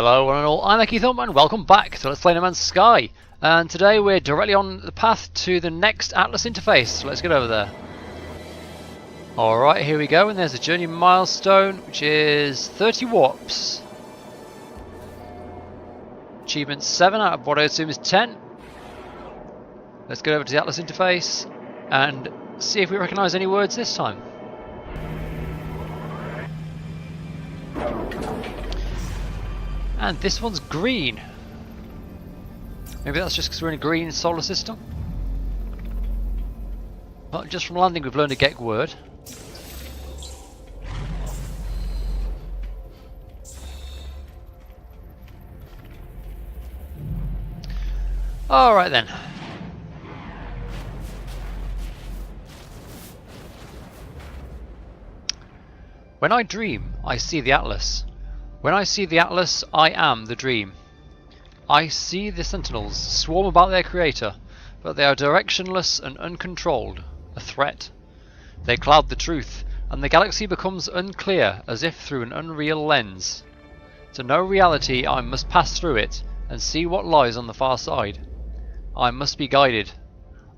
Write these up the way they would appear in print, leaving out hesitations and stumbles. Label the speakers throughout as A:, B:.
A: Hello one and all, I'm EkkiThump and welcome back to Let's Play No Man's Sky. And today we're directly on the path to the next Atlas interface, so let's get over there. Alright, here we go, and there's a journey milestone, which is 30 warps. Achievement 7 out of what I assume is 10. Let's get over to the Atlas interface and see if we recognise any words this time. And this one's green. Maybe that's just because we're in a green solar system. But just from landing we've learned a Gekk word. Alright then. When I dream, I see the Atlas. When I see the Atlas, I am the dream. I see the sentinels swarm about their creator, but they are directionless and uncontrolled, a threat. They cloud the truth, and the galaxy becomes unclear as if through an unreal lens. To know reality, I must pass through it and see what lies on the far side. I must be guided.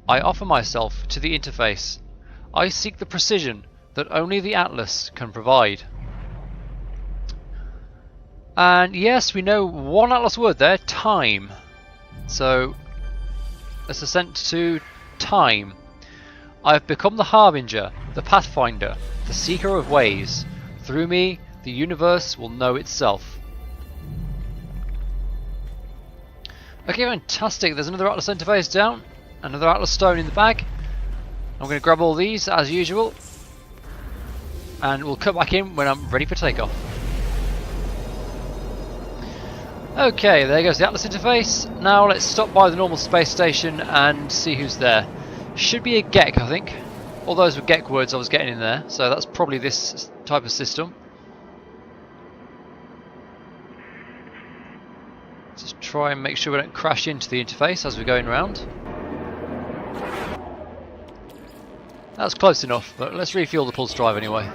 A: I offer myself to the interface. I seek the precision that only the Atlas can provide. And yes, we know one Atlas word there, time. So let's ascend to time. I have become the Harbinger, the Pathfinder, the Seeker of Ways. Through me, the universe will know itself. Okay, fantastic. There's another Atlas interface down, another Atlas stone in the bag. I'm going to grab all these as usual, and we'll cut back in when I'm ready for takeoff. Okay, there goes the Atlas interface. Now let's stop by the normal space station and see who's there. Should be a Gekk, I think. All those were Gekk words I was getting in there, so that's probably this type of system. Just try and make sure we don't crash into the interface as we're going around. That's close enough, but let's refuel the pulse drive anyway.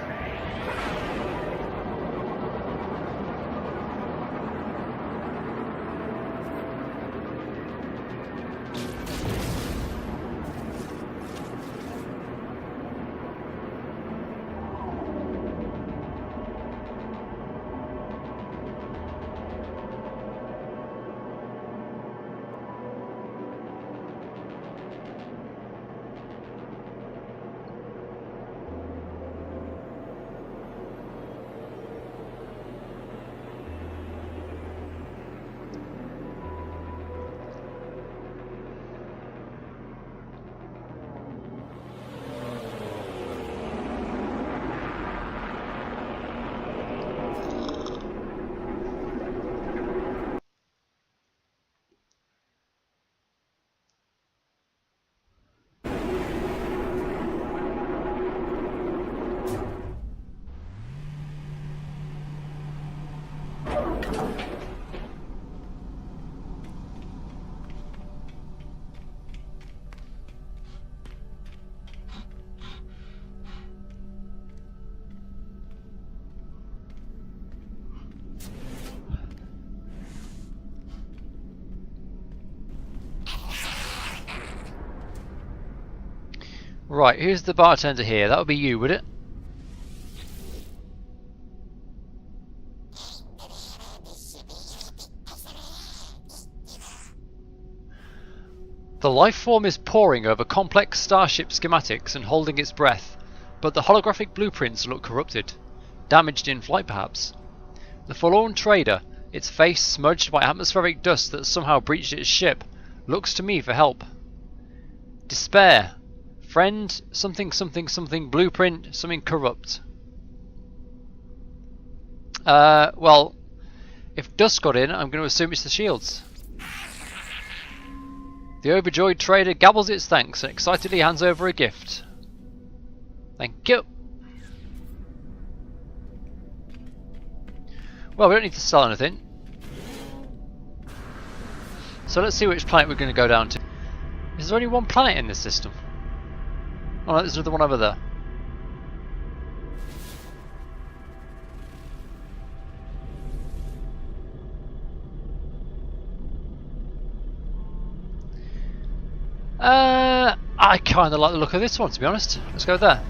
A: Right, who's the bartender here? That would be you, would it? The life form is poring over complex starship schematics and holding its breath, but the holographic blueprints look corrupted, damaged in flight perhaps. The forlorn trader, its face smudged by atmospheric dust that somehow breached its ship, looks to me for help. Despair. Friend, something something something, blueprint, something corrupt. Well, if dust got in, I'm going to assume it's the shields. The overjoyed trader gabbles its thanks and excitedly hands over a gift. Thank you. Well, we don't need to sell anything. So let's see which planet we're going to go down to. Is there only one planet in this system? Oh no, there's another one over there. I kind of like the look of this one, to be honest. Let's go there.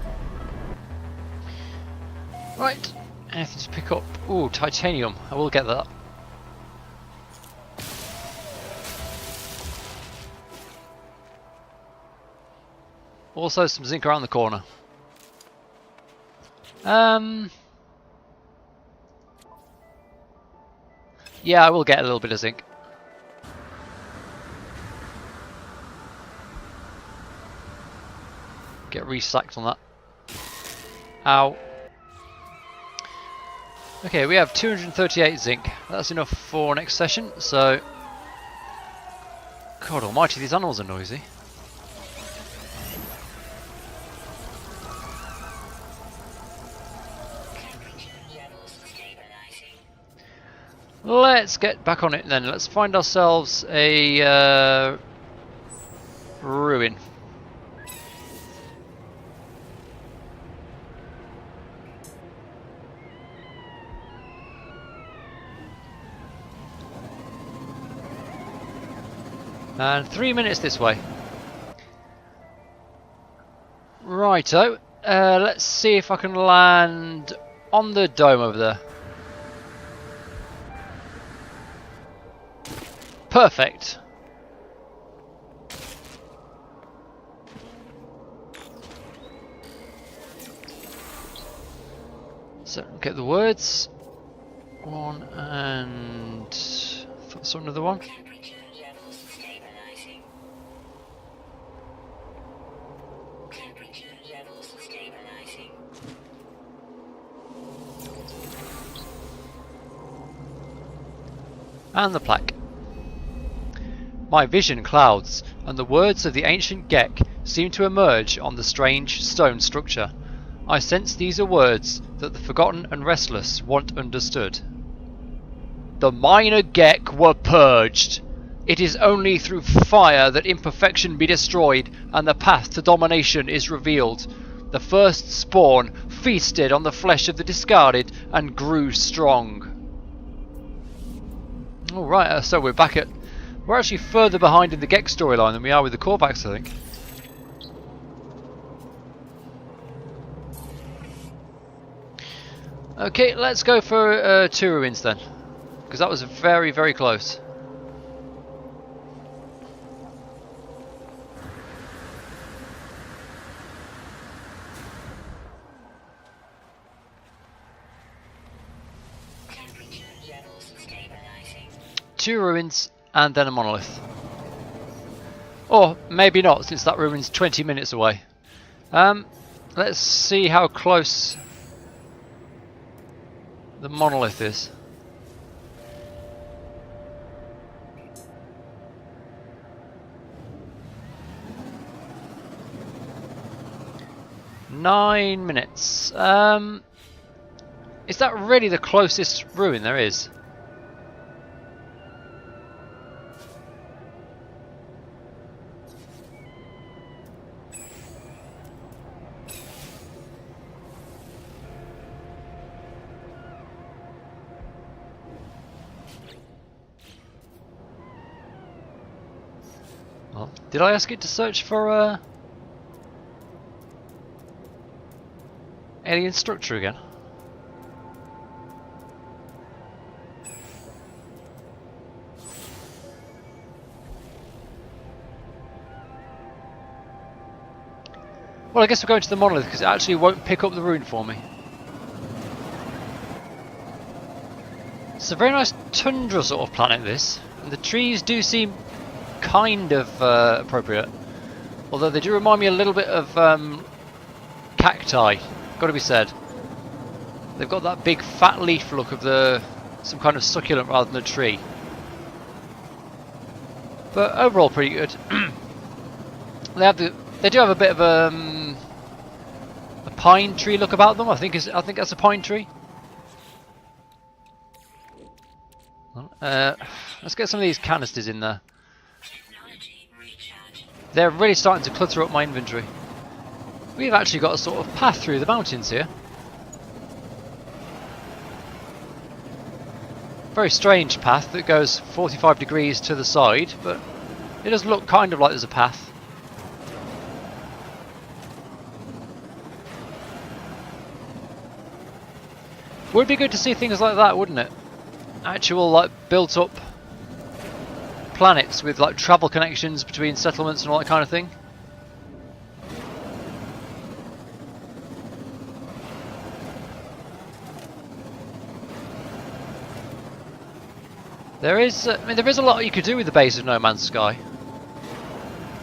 A: Right, anything to pick up? Ooh, titanium. I will get that. Also, some zinc around the corner. Yeah, I will get a little bit of zinc. Get resacked on that. Ow. Okay, we have 238 zinc. That's enough for next session, so... God almighty, these animals are noisy. Let's get back on it then. Let's find ourselves a ruin. And 3 minutes this way. Righto. Let's see if I can land on the dome over there. Perfect. So get the words. One and that's another one. And the plaque. My vision clouds, and the words of the ancient Gek seem to emerge on the strange stone structure. I sense these are words that the forgotten and restless want understood. The minor Gek were purged. It is only through fire that imperfection be destroyed and the path to domination is revealed. The first spawn feasted on the flesh of the discarded and grew strong. Alright, so we're back at... We're actually further behind in the Gek storyline than we are with the Korvax, I think. Okay, let's go for 2 ruins then. Because that was very, very close. Two ruins and then a monolith. Or maybe not, since that ruin's 20 minutes away. Let's see how close the monolith is. Nine minutes. Is that really the closest ruin there is? Oh, did I ask it to search for alien structure again? Well, I guess we're going to the monolith because it actually won't pick up the rune for me. It's a very nice tundra sort of planet, this. And the trees do seem kind of appropriate. Although they do remind me a little bit of cacti, gotta be said. They've got that big fat leaf look of some kind of succulent rather than a tree. But overall pretty good. They do have a bit of a pine tree look about them. I think that's a pine tree. Let's get some of these canisters in there. They're really starting to clutter up my inventory. We've actually got a sort of path through the mountains here. Very strange path that goes 45 degrees to the side, but it does look kind of like there's a path. Would be good to see things like that, wouldn't it? Actual like built up planets with like travel connections between settlements and all that kind of thing. There is, I mean, there is a lot you could do with the base of No Man's Sky.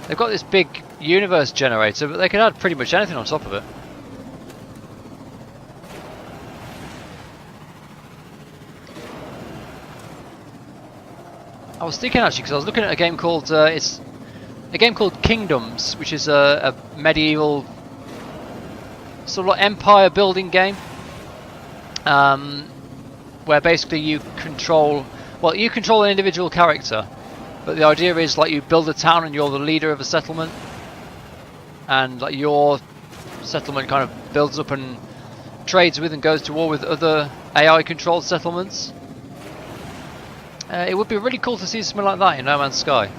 A: They've got this big universe generator, but they can add pretty much anything on top of it. I was thinking actually, because I was looking at a game called it's a game called Kingdoms, which is a medieval sort of like empire building game, where basically you control an individual character, but the idea is like you build a town and you're the leader of a settlement, and like your settlement kind of builds up and trades with and goes to war with other AI controlled settlements. It would be really cool to see something like that in No Man's Sky,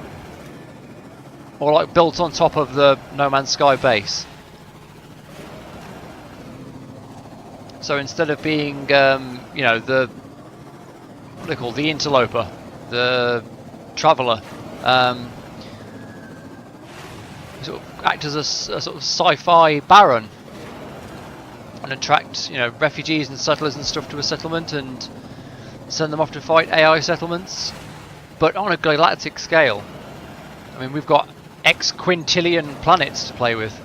A: or like built on top of the No Man's Sky base. So instead of being you know, what they call the interloper, the traveller, sort of act as a sort of sci-fi baron and attract, you know, refugees and settlers and stuff to a settlement and send them off to fight AI settlements, but on a galactic scale. I mean, we've got X quintillion planets to play with.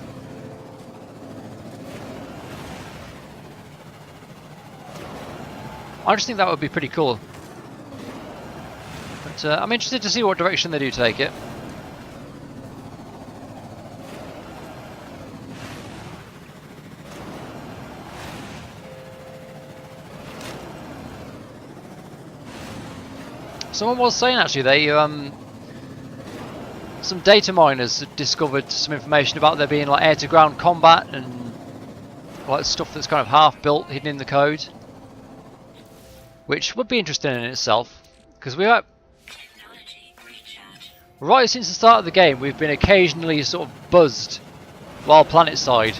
A: I just think that would be pretty cool. But I'm interested to see what direction they do take it. Someone was saying actually they some data miners had discovered some information about there being like air-to-ground combat and like stuff that's kind of half built hidden in the code, which would be interesting in itself, because we are right since the start of the game we've been occasionally sort of buzzed while planetside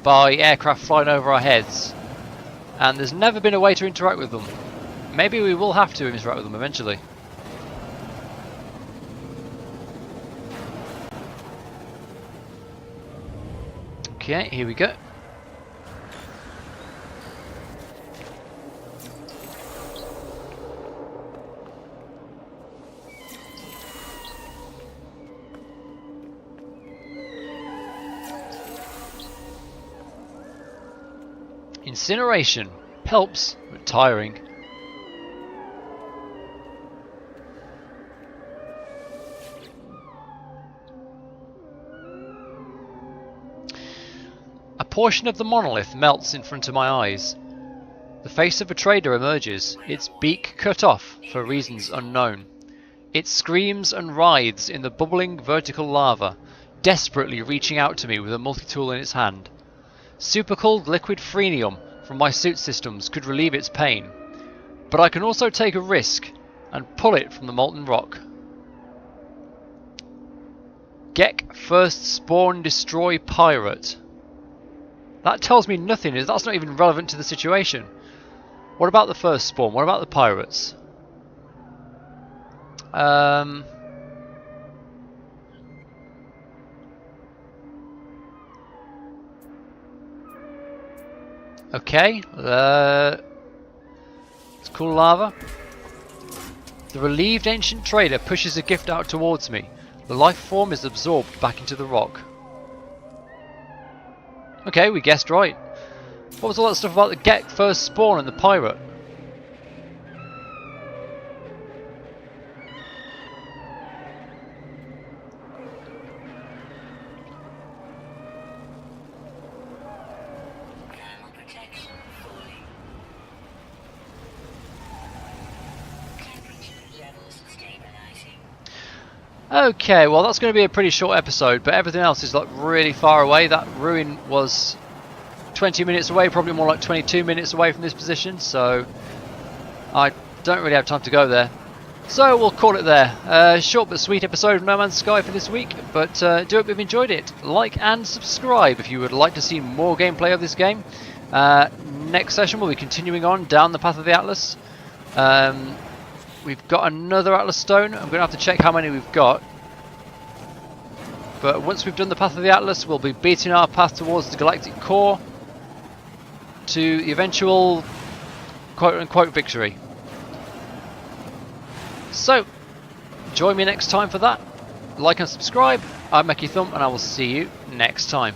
A: by aircraft flying over our heads, and there's never been a way to interact with them. Maybe we will have to interact with them eventually. Okay, here we go. Incineration helps, but tiring. A portion of the monolith melts in front of my eyes. The face of a trader emerges, its beak cut off for reasons unknown. It screams and writhes in the bubbling vertical lava, desperately reaching out to me with a multi-tool in its hand. Supercooled liquid freemium from my suit systems could relieve its pain, but I can also take a risk and pull it from the molten rock. Gek first spawn destroy pirate. That tells me nothing. That's not even relevant to the situation. What about the first spawn? What about the pirates? Okay. It's cool lava. The relieved ancient trader pushes a gift out towards me. The life form is absorbed back into the rock. Okay, we guessed right. What was all that stuff about the Gek first spawn and the pirate? Okay, well that's going to be a pretty short episode, but everything else is like really far away. That ruin was 20 minutes away, probably more like 22 minutes away from this position, so I don't really have time to go there. So we'll call it there. Short but sweet episode of No Man's Sky for this week, but do hope you've enjoyed it. Like and subscribe if you would like to see more gameplay of this game. next session we'll be continuing on down the path of the Atlas. We've got another Atlas stone. I'm going to have to check how many we've got. But once we've done the path of the Atlas, we'll be beating our path towards the galactic core to the eventual quote-unquote victory. So, join me next time for that. Like and subscribe. I'm EkkiThump, and I will see you next time.